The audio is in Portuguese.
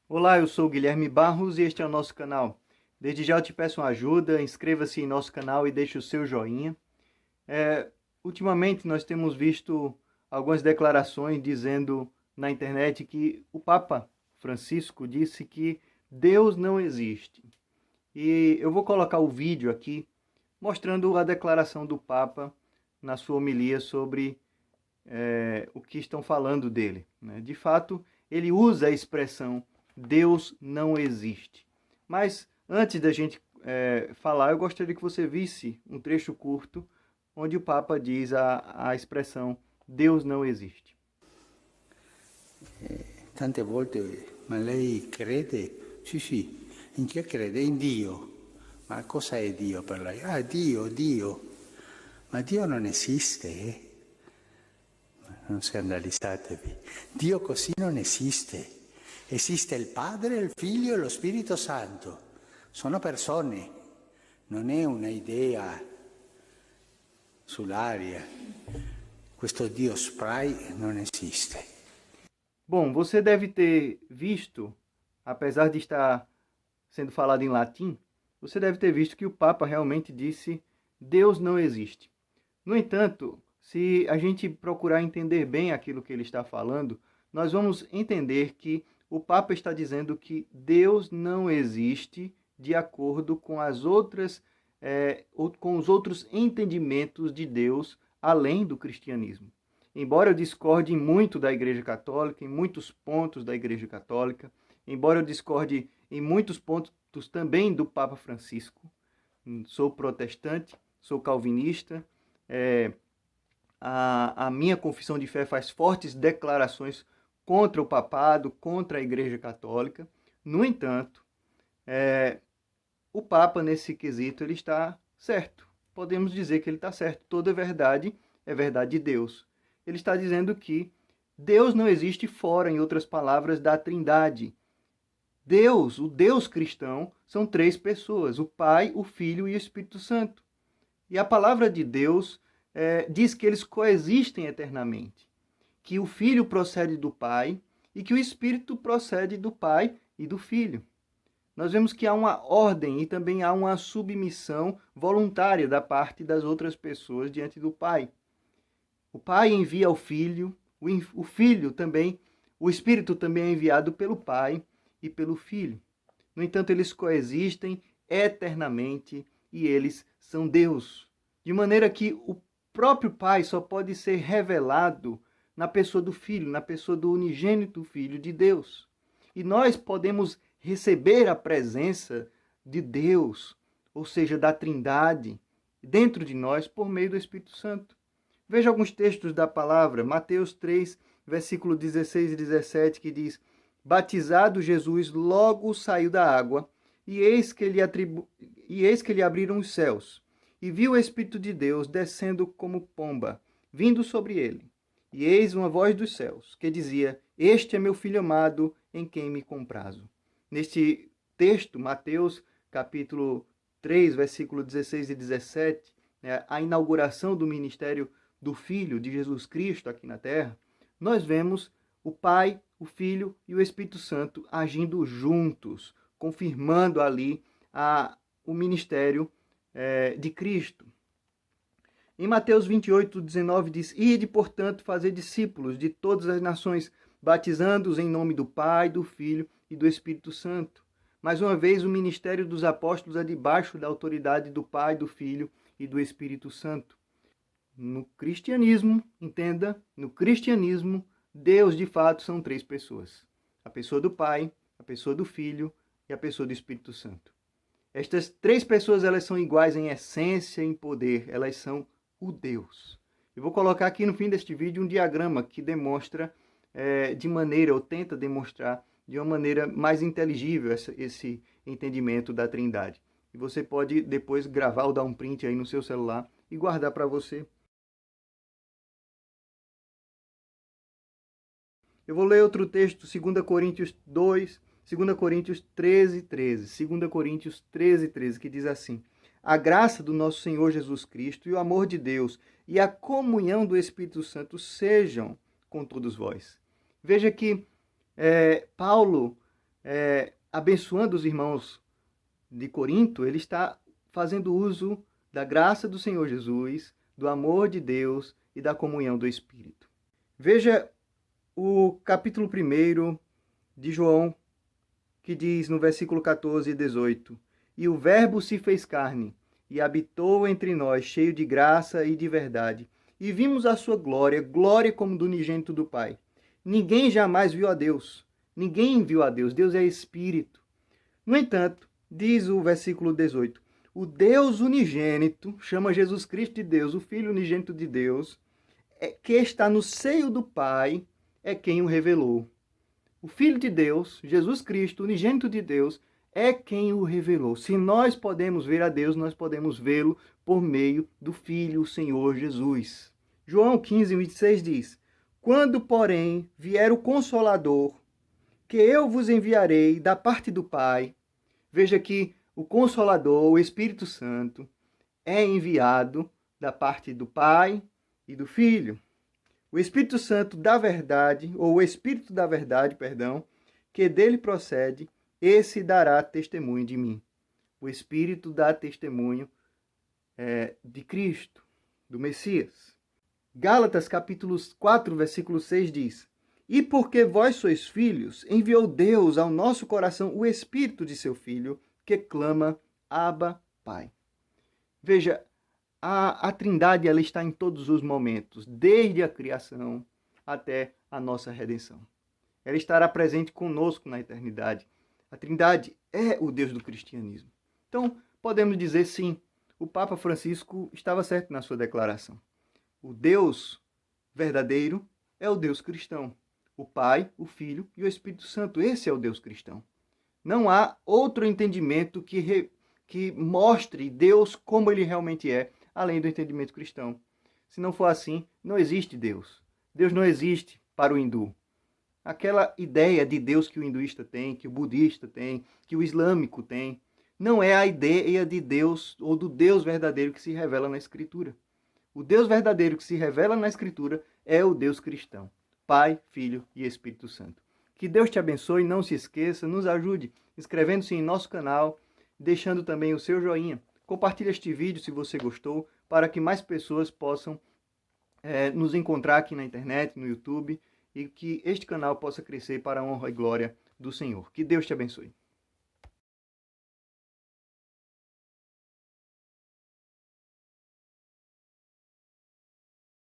Olá, eu sou o Guilherme Barros e este é o nosso canal. Desde já eu te peço uma ajuda, inscreva-se em nosso canal e deixe o seu joinha. Ultimamente nós temos visto algumas declarações dizendo na internet que o Papa Francisco disse que Deus não existe. E eu vou colocar o vídeo aqui mostrando a declaração do Papa na sua homilia sobre o que estão falando dele, né? De fato, ele usa a expressão Deus não existe. Mas antes da gente falar, eu gostaria que você visse um trecho curto onde o Papa diz a expressão Deus não existe. Tante volte, ma lei crede? Sì, sì, in che crede? In Dio. Ma cosa è Dio per lei? Ah, Dio, Dio. Ma Dio non esiste, eh? Non scandalizzatevi. Dio così non esiste. Esiste il Padre, il Figlio e lo Spirito Santo. Sono persone, non è una idea sull'aria. Questo Dio spray non esiste. Bom, você deve ter visto, apesar de estar sendo falado em latim, você deve ter visto que o Papa realmente disse Deus não existe. No entanto, se a gente procurar entender bem aquilo que ele está falando, nós vamos entender que o Papa está dizendo que Deus não existe de acordo com com os outros entendimentos de Deus além do cristianismo. Embora eu discorde muito da Igreja Católica, em muitos pontos da Igreja Católica, embora eu discorde em muitos pontos também do Papa Francisco, sou protestante, sou calvinista, a minha confissão de fé faz fortes declarações contra o papado, contra a Igreja Católica. No entanto, o Papa, nesse quesito, ele está certo. Podemos dizer que ele está certo. Toda verdade é verdade de Deus. Ele está dizendo que Deus não existe fora, em outras palavras, da Trindade. Deus, o Deus cristão, são três pessoas: o Pai, o Filho e o Espírito Santo. E a palavra de Deus diz que eles coexistem eternamente, que o Filho procede do Pai e que o Espírito procede do Pai e do Filho. Nós vemos que há uma ordem e também há uma submissão voluntária da parte das outras pessoas diante do Pai. O Pai envia o Filho, o Filho também, o Espírito também é enviado pelo Pai e pelo Filho. No entanto, eles coexistem eternamente e eles são Deus. De maneira que o próprio Pai só pode ser revelado na pessoa do Filho, na pessoa do unigênito Filho de Deus. E nós podemos receber a presença de Deus, ou seja, da Trindade, dentro de nós por meio do Espírito Santo. Veja alguns textos da palavra, Mateus 3, versículo 16 e 17, que diz: Batizado Jesus logo saiu da água, e eis que lhe abriram os céus, e viu o Espírito de Deus descendo como pomba, vindo sobre ele. E eis uma voz dos céus, que dizia: Este é meu Filho amado, em quem me comprazo. Neste texto, Mateus capítulo 3, versículo 16 e 17, a inauguração do ministério do Filho de Jesus Cristo aqui na Terra, nós vemos o Pai, o Filho e o Espírito Santo agindo juntos, confirmando ali o ministério de Cristo. Em Mateus 28, 19 diz: Ide, portanto, fazer discípulos de todas as nações, batizando-os em nome do Pai, do Filho e do Espírito Santo. Mais uma vez, o ministério dos apóstolos é debaixo da autoridade do Pai, do Filho e do Espírito Santo. No cristianismo, entenda, no cristianismo, Deus de fato são três pessoas: a pessoa do Pai, a pessoa do Filho e a pessoa do Espírito Santo. Estas três pessoas, elas são iguais em essência e em poder, elas são o Deus. Eu vou colocar aqui no fim deste vídeo um diagrama que demonstra de maneira, ou tenta demonstrar de uma maneira mais inteligível esse entendimento da Trindade. E você pode depois gravar ou dar um print aí no seu celular e guardar para você. Eu vou ler outro texto, 2 Coríntios 2, 2 Coríntios 13, 13. 2 Coríntios 13, 13, que diz assim: A graça do nosso Senhor Jesus Cristo e o amor de Deus e a comunhão do Espírito Santo sejam com todos vós. Veja que Paulo abençoando os irmãos de Corinto, ele está fazendo uso da graça do Senhor Jesus, do amor de Deus e da comunhão do Espírito. Veja o capítulo 1 de João, que diz no versículo 14 e 18: E o Verbo se fez carne e habitou entre nós, cheio de graça e de verdade. E vimos a sua glória, glória como do unigênito do Pai. Ninguém jamais viu a Deus. Ninguém viu a Deus. Deus é Espírito. No entanto, diz o versículo 18, o Deus unigênito, chama Jesus Cristo de Deus, o Filho unigênito de Deus, que está no seio do Pai, é quem o revelou. O Filho de Deus, Jesus Cristo, unigênito de Deus, é quem o revelou. Se nós podemos ver a Deus, nós podemos vê-lo por meio do Filho, o Senhor Jesus. João 15, 26 diz, quando, porém, vier o Consolador, que eu vos enviarei da parte do Pai. Veja que o Consolador, o Espírito Santo, é enviado da parte do Pai e do Filho. O Espírito Santo da verdade, ou o Espírito da verdade, perdão, que dele procede, esse dará testemunho de mim. O Espírito dá testemunho de Cristo, do Messias. Gálatas capítulo 4, versículo 6 diz, e porque vós sois filhos, enviou Deus ao nosso coração o Espírito de seu Filho, que clama, Abba, Pai. Veja, a Trindade ela está em todos os momentos, desde a criação até a nossa redenção. Ela estará presente conosco na eternidade. A Trindade é o Deus do cristianismo. Então, podemos dizer sim, o Papa Francisco estava certo na sua declaração. O Deus verdadeiro é o Deus cristão. O Pai, o Filho e o Espírito Santo. Esse é o Deus cristão. Não há outro entendimento que mostre Deus como ele realmente é, além do entendimento cristão. Se não for assim, não existe Deus. Deus não existe para o hindu. Aquela ideia de Deus que o hinduísta tem, que o budista tem, que o islâmico tem, não é a ideia de Deus ou do Deus verdadeiro que se revela na Escritura. O Deus verdadeiro que se revela na Escritura é o Deus cristão. Pai, Filho e Espírito Santo. Que Deus te abençoe, não se esqueça, nos ajude inscrevendo-se em nosso canal, deixando também o seu joinha. Compartilhe este vídeo se você gostou, para que mais pessoas possam nos encontrar aqui na internet, no YouTube, e que este canal possa crescer para a honra e glória do Senhor. Que Deus te abençoe.